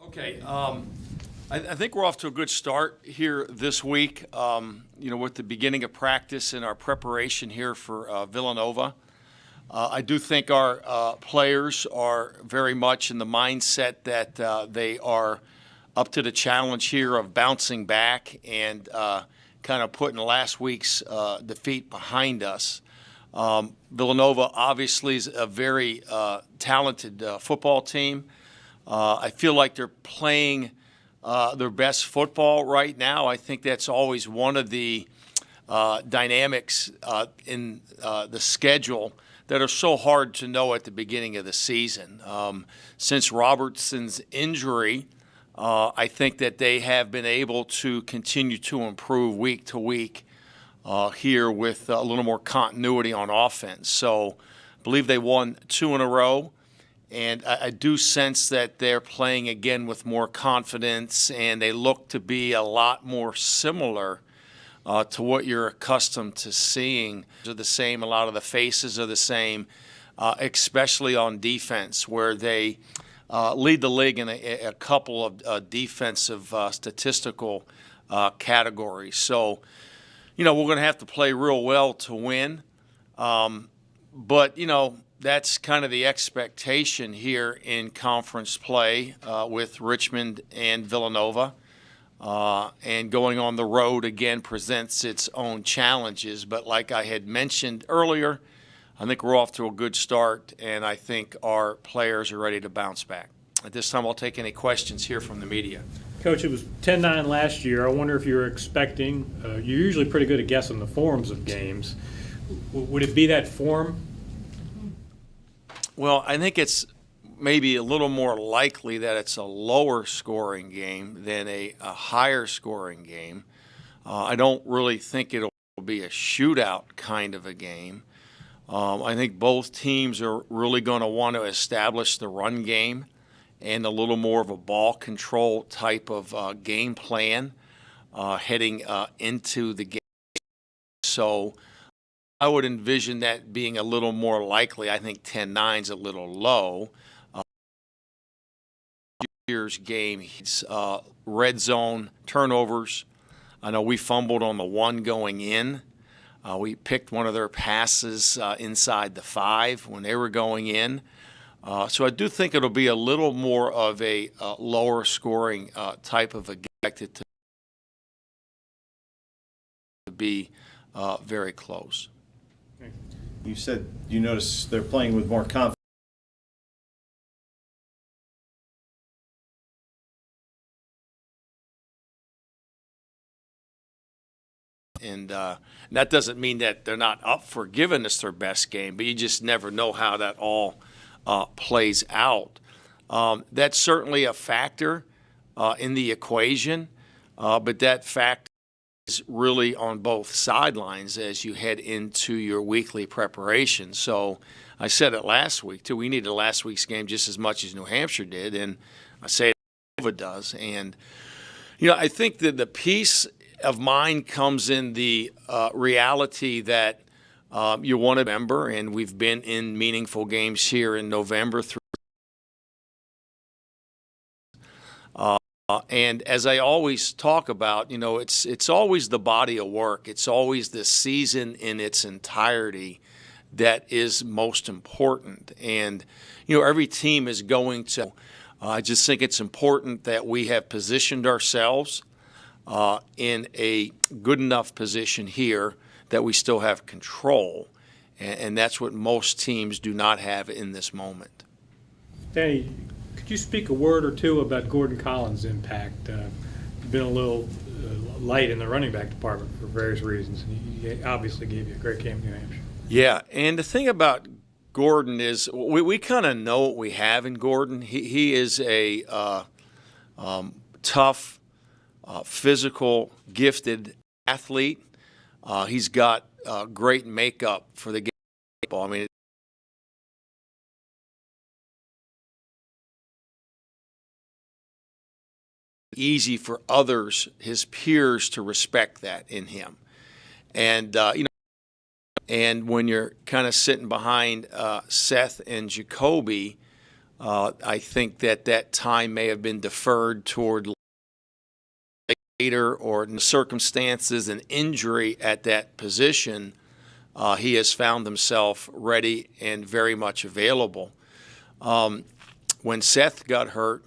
Okay, I think we're off to a good start here this week. With the beginning of practice and our preparation here for Villanova. I do think our players are very much in the mindset that they are up to the challenge here of bouncing back and kind of putting last week's defeat behind us. Villanova obviously is a very talented football team. I feel like they're playing their best football right now. I think that's always one of the dynamics in the schedule that are so hard to know at the beginning of the season. Since Robertson's injury, I think that they have been able to continue to improve week to week here with a little more continuity on offense. So I believe they won 2 in a row. And I do sense that they're playing again with more confidence, and they look to be a lot more similar to what you're accustomed to seeing. They're the same. A lot of the faces are the same, especially on defense, where they lead the league in a couple of defensive statistical categories. So, we're going to have to play real well to win. But that's kind of the expectation here in conference play with Richmond and Villanova. And going on the road, again, presents its own challenges. But like I had mentioned earlier, I think we're off to a good start, and I think our players are ready to bounce back. At this time, I'll take any questions here from the media. Coach, it was 10-9 last year. I wonder if you were expecting you're usually pretty good at guessing the forms of games. Would it be that form? Well, I think it's maybe a little more likely that it's a lower scoring game than a higher scoring game. I don't really think it'll be a shootout kind of a game. I think both teams are really going to want to establish the run game and a little more of a ball control type of game plan heading into the game. So I would envision that being a little more likely. I think 10-9 is a little low. Year's game, red zone turnovers. I know we fumbled on the one going in. We picked one of their passes inside the 5 when they were going in. So I do think it'll be a little more of a lower scoring type of a game, expected to be very close. You said you notice they're playing with more confidence. And that doesn't mean that they're not up for giving us their best game, but you just never know how that all plays out. That's certainly a factor in the equation, but that factor is really on both sidelines as you head into your weekly preparation. So I said it last week, too. We needed last week's game just as much as New Hampshire did, and I say it does. And, I think that the peace of mind comes in the reality that you want to remember, and we've been in meaningful games here in November through. And as I always talk about, it's always the body of work. It's always the season in its entirety that is most important. And, every team is going to. I just think it's important that we have positioned ourselves in a good enough position here that we still have control. And that's what most teams do not have in this moment. Danny, could you speak a word or two about Gordon Collins' impact? Been a little light in the running back department for various reasons. He obviously gave you a great game in New Hampshire. Yeah, and the thing about Gordon is we kind of know what we have in Gordon. He is a tough, physical, gifted athlete. He's got great makeup for the game. I mean, easy for others, his peers, to respect that in him. And, and when you're kind of sitting behind Seth and Jacoby, I think that time may have been deferred toward later, or in the circumstances and injury at that position, he has found himself ready and very much available. When Seth got hurt,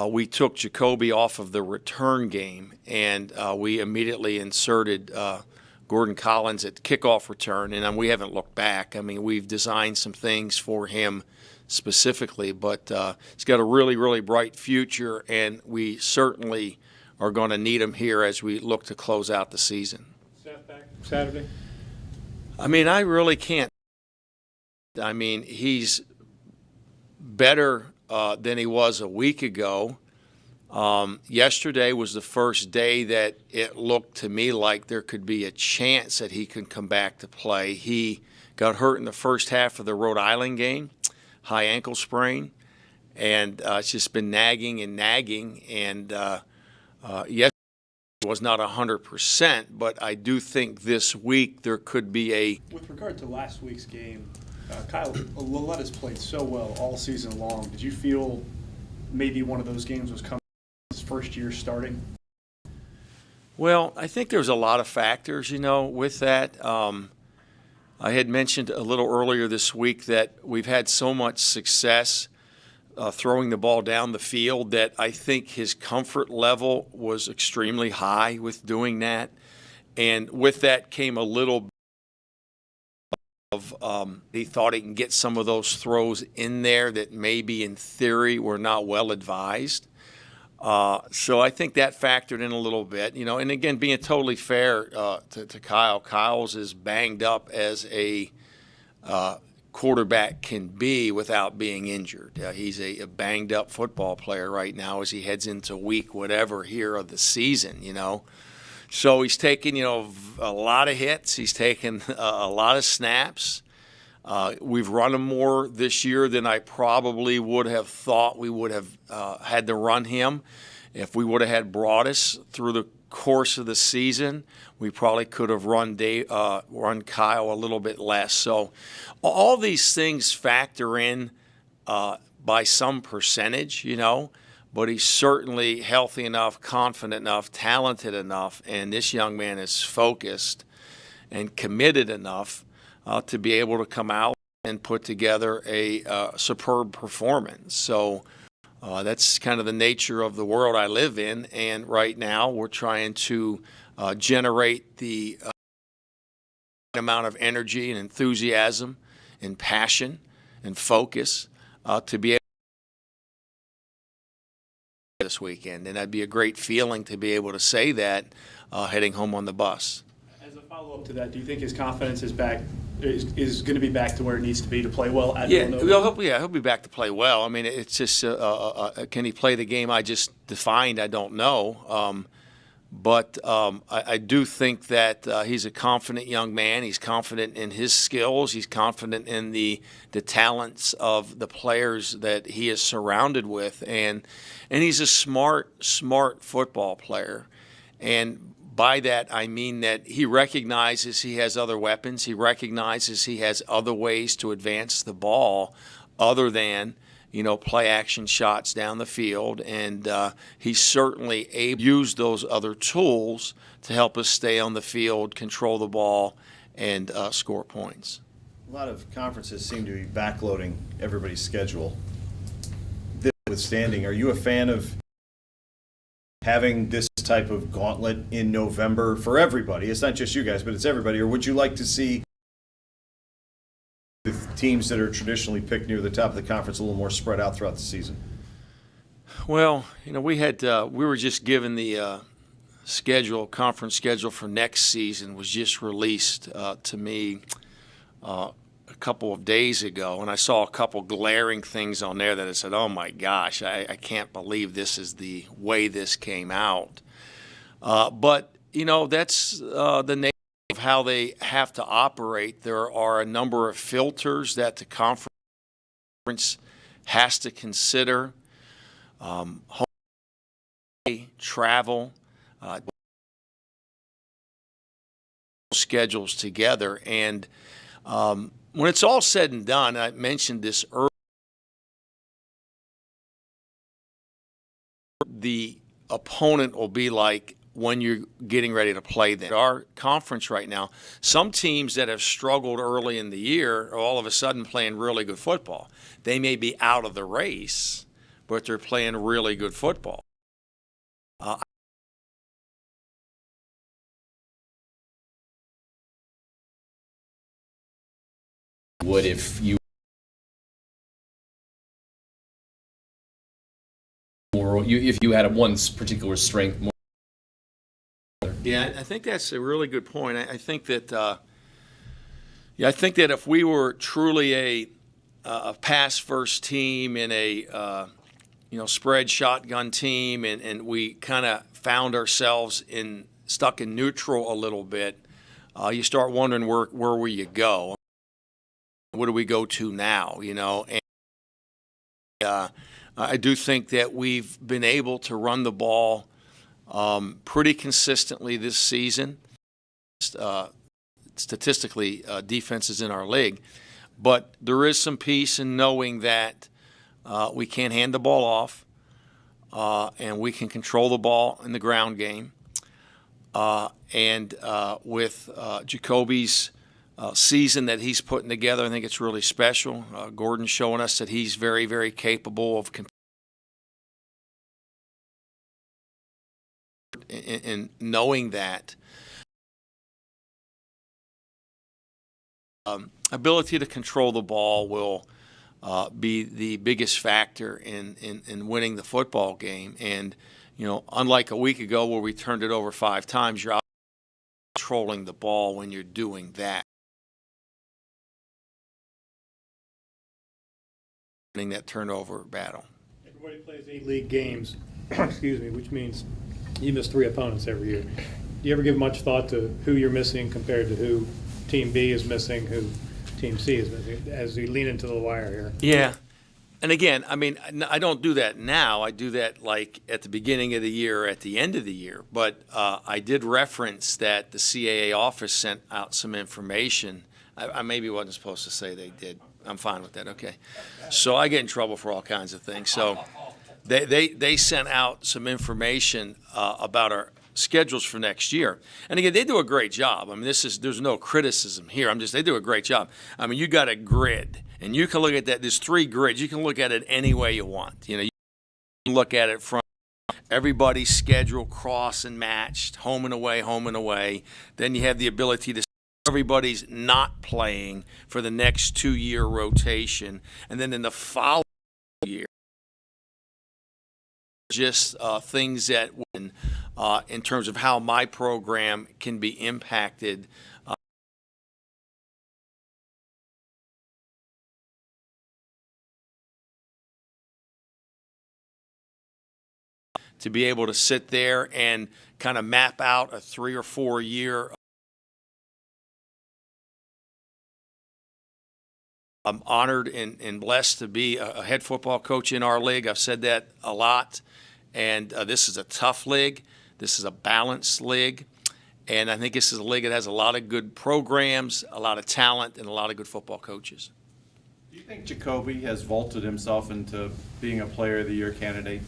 we took Jacoby off of the return game, and we immediately inserted Gordon Collins at kickoff return, and we haven't looked back. I mean, we've designed some things for him specifically, but he's got a really, really bright future, and we certainly are going to need him here as we look to close out the season. Seth back Saturday? I mean, I really can't. I mean, he's better than he was a week ago. Yesterday was the first day that it looked to me like there could be a chance that he could come back to play. He got hurt in the first half of the Rhode Island game, high ankle sprain, and it's just been nagging and nagging. And yes, it was not 100%, but I do think this week there could be a. With regard to last week's game, Kyle, Lauletta's played so well all season long. Did you feel maybe one of those games was coming his first year starting? Well, I think there's a lot of factors, with that. I had mentioned a little earlier this week that we've had so much success throwing the ball down the field that I think his comfort level was extremely high with doing that. And with that came a little of he thought he can get some of those throws in there that maybe in theory were not well advised. So I think that factored in a little bit, and again, being totally fair to Kyle, Kyle's as banged up as a quarterback can be without being injured. He's a banged up football player right now as he heads into week whatever here of the season, So he's taken, a lot of hits. He's taken a lot of snaps. We've run him more this year than I probably would have thought we would have had to run him. If we would have had Broadus through the course of the season, we probably could have run Kyle a little bit less. So all these things factor in by some percentage, but he's certainly healthy enough, confident enough, talented enough, and this young man is focused and committed enough to be able to come out and put together a superb performance. So that's kind of the nature of the world I live in, and right now we're trying to generate the amount of energy and enthusiasm and passion and focus to be able this weekend, and that'd be a great feeling to be able to say that heading home on the bus. As a follow-up to that, do you think his confidence is going to be back to where it needs to be to play well at Villanova? He'll be back to play well. I mean, it's just can he play the game I just defined? I don't know. But I do think that he's a confident young man. He's confident in his skills. He's confident in the talents of the players that he is surrounded with, and he's a smart football player. And by that, I mean that he recognizes he has other weapons. He recognizes he has other ways to advance the ball other than play action shots down the field, and he's certainly able to use those other tools to help us stay on the field, control the ball, and score points. A lot of conferences seem to be backloading everybody's schedule. This notwithstanding, are you a fan of having this type of gauntlet in November for everybody? It's not just you guys, but it's everybody. Or would you like to see the teams that are traditionally picked near the top of the conference a little more spread out throughout the season? Well, we were just given the conference schedule for next season was just released to me a couple of days ago, and I saw a couple glaring things on there that I said, oh my gosh, I can't believe this is the way this came out. But that's the nature of how they have to operate. There are a number of filters that the conference has to consider. Home, travel, schedules together. And when it's all said and done, I mentioned this earlier, the opponent will be like when you're getting ready to play them. Our conference right now, some teams that have struggled early in the year are all of a sudden playing really good football. They may be out of the race, but they're playing really good football. Would if you if you had a one particular strength more. Yeah, I think that's a really good point. I think that, I think that if we were truly a pass first team and a spread shotgun team, and we kind of found ourselves stuck in neutral a little bit, you start wondering where will you go? What do we go to now? And I do think that we've been able to run the ball pretty consistently this season. Statistically, defenses in our league. But there is some peace in knowing that we can't hand the ball off, and we can control the ball in the ground game. And with Jacoby's season that he's putting together, I think it's really special. Gordon's showing us that he's very, very capable of in knowing that. Ability to control the ball will be the biggest factor in winning the football game. And, unlike a week ago where we turned it over 5 times, you're out controlling the ball when you're doing that. Winning that turnover battle. Everybody plays 8 league games, excuse me, which means you miss 3 opponents every year. Do you ever give much thought to who you're missing compared to who Team B is missing, who Team C is missing, as we lean into the wire here? Yeah. And again, I don't do that now. I do that like at the beginning of the year, at the end of the year. But I did reference that the CAA office sent out some information. I maybe wasn't supposed to say they did. I'm fine with that. Okay. So I get in trouble for all kinds of things. So they sent out some information about our schedules for next year. And again, they do a great job. There's no criticism here. They do a great job. You got a grid, and you can look at that. There's 3 grids. You can look at it any way you want. You can look at it from everybody's schedule, cross and matched, home and away, home and away. Then you have the ability to see everybody's not playing for the next 2-year rotation. And then in the following year, just things that in terms of how my program can be impacted. To be able to sit there and kind of map out a 3 or 4 year. I'm honored and blessed to be a head football coach in our league. I've said that a lot. And this is a tough league. This is a balanced league. And I think this is a league that has a lot of good programs, a lot of talent, and a lot of good football coaches. Do you think Jacoby has vaulted himself into being a Player of the Year candidate?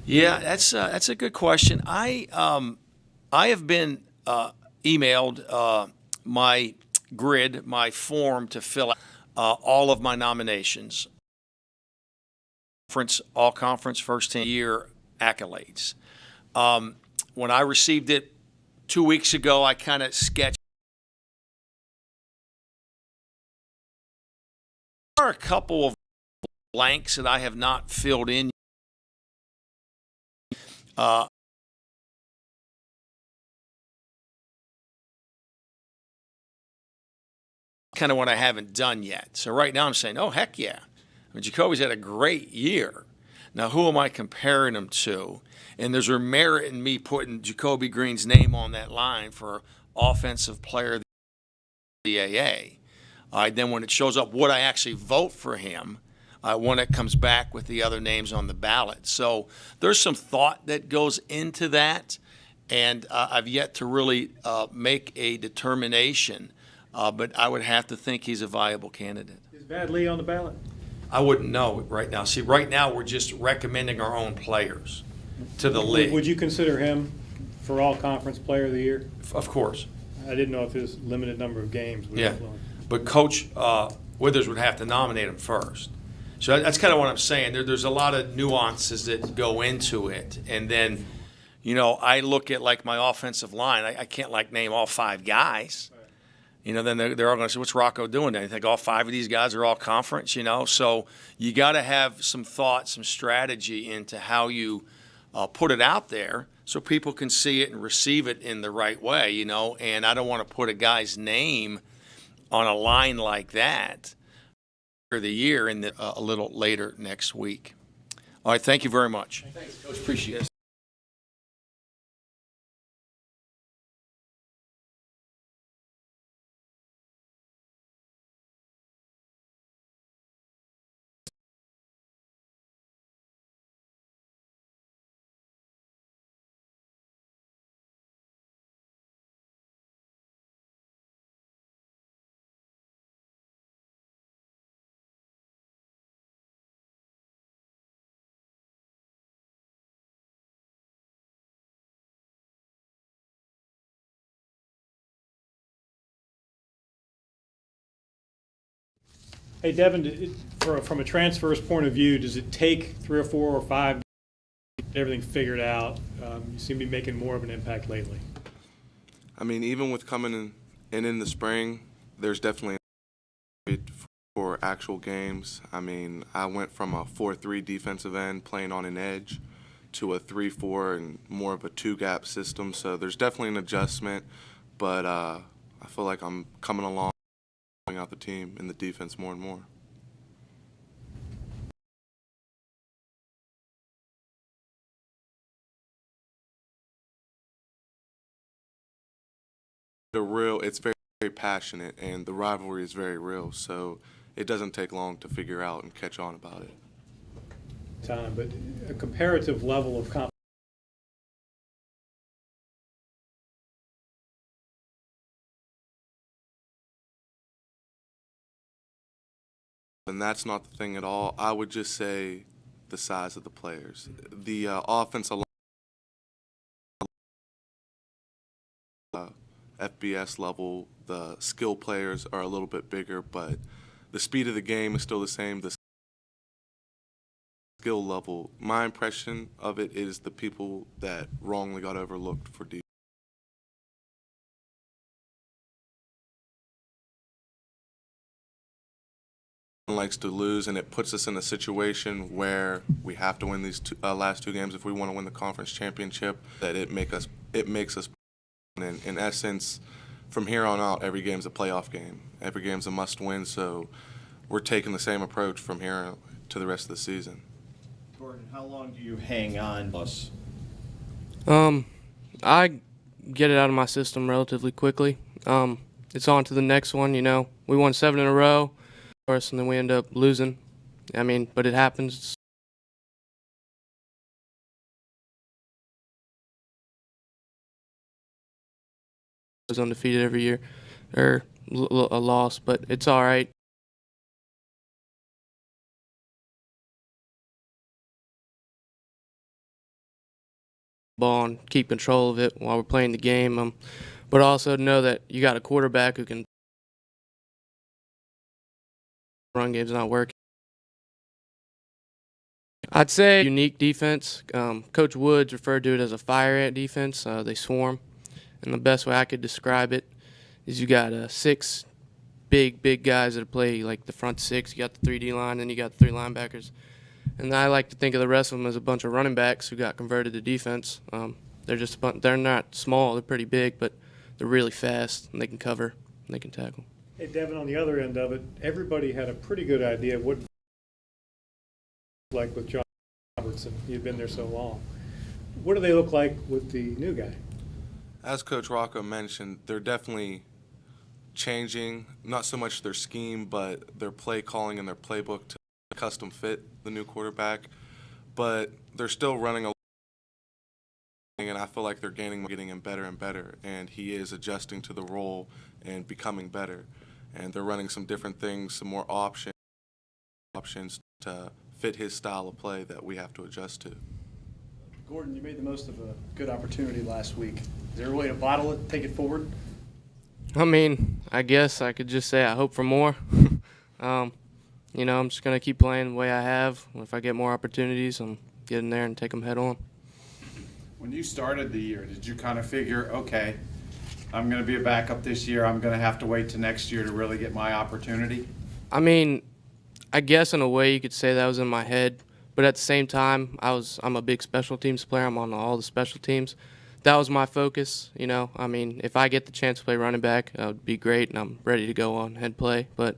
Yeah, that's a good question. I have been emailed my grid, my form to fill out all of my nominations. All conference first team year accolades. When I received it 2 weeks ago, I kind of sketched. There are a couple of blanks that I have not filled in. Kind of what I haven't done yet. So right now I'm saying, oh, heck yeah. Jacoby's had a great year. Now, who am I comparing him to? And there's a merit in me putting Jacoby Green's name on that line for Offensive Player of the AA. Then when it shows up, would I actually vote for him when it comes back with the other names on the ballot? So there's some thought that goes into that, and I've yet to really make a determination. But I would have to think he's a viable candidate. Is Vad Lee on the ballot? I wouldn't know right now. See, right now we're just recommending our own players. to the league. Would you consider him for all conference player of the year? Of course. I didn't know if his limited number of games would Yeah, influence. but Coach Withers would have to nominate him first. So that's kind of what I'm saying. There's a lot of nuances that go into it. And then, you know, I look at like my offensive line. I can't like name all 5 guys. You know, then they're all going to say, what's Rocco doing there? You think all 5 of these guys are all conference, you know? So you got to have some thought, some strategy into how you put it out there so people can see it and receive it in the right way, you know? And I don't want to put a guy's name on a line like that for the year and a little later next week. All right, thank you very much. Thanks, Coach. Appreciate it. Hey, Devin, from a transfer's point of view, does it take 3 or 4 or 5 to get everything figured out? You seem to be making more of an impact lately. I mean, even with coming in the spring, there's definitely a need for actual games. I mean, I went from a 4-3 defensive end playing on an edge to a 3-4 and more of a 2-gap system. So there's definitely an adjustment, but I feel like I'm coming along out the team and the defense more and more. It's very, very passionate, and the rivalry is very real, so it doesn't take long to figure out and catch on about it. Time, but a comparative level of competition. And that's not the thing at all. I would just say the size of the players. The offensive FBS level, the skill players are a little bit bigger, but the speed of the game is still the same. The skill level, my impression of it is the people that wrongly got overlooked for defense. Likes to lose, and it puts us in a situation where we have to win these last 2 games if we want to win the conference championship. That it makes us in essence, from here on out, every game's a playoff game. Every game's a must-win. So we're taking the same approach from here to the rest of the season. Gordon, how long do you hang on plus? I get it out of my system relatively quickly. It's on to the next one, you know. We won 7 in a row, of course, and then we end up losing. I mean, but it happens. Was undefeated every year, or a loss, but it's all right. Ball and keep control of it while we're playing the game, but also know that you got a quarterback who can run game's not working. I'd say unique defense. Coach Woods referred to it as a fire ant defense. They swarm, and the best way I could describe it is you got 6 big guys that play like the front 6. You got the 3D line, and you got the 3 linebackers. And I like to think of the rest of them as a bunch of running backs who got converted to defense. They're not small, they're pretty big, but they're really fast, and they can cover, and they can tackle. Hey, Devin, on the other end of it, everybody had a pretty good idea of what like with John Robertson. He'd been there so long. What do they look like with the new guy? As Coach Rocco mentioned, they're definitely changing, not so much their scheme, but their play calling and their playbook to custom fit the new quarterback. But they're still running a and I feel like they're getting him better and better, and he is adjusting to the role and becoming better. And they're running some different things, some more options to fit his style of play that we have to adjust to. Gordon, you made the most of a good opportunity last week. Is there a way to bottle it, take it forward? I mean, I guess I could just say I hope for more. You know, I'm just going to keep playing the way I have. If I get more opportunities, I'm getting there and take them head on. When you started the year, did you kind of figure, okay, I'm going to be a backup this year, I'm going to have to wait till next year to really get my opportunity? I mean, I guess in a way you could say that was in my head, but at the same time, I'm a big special teams player. I'm on all the special teams. That was my focus, you know. I mean, if I get the chance to play running back, that would be great, and I'm ready to go on head play. But,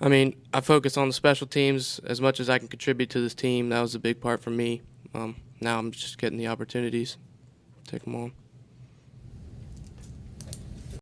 I mean, I focus on the special teams as much as I can contribute to this team. That was a big part for me. Now I'm just getting the opportunities, take them on.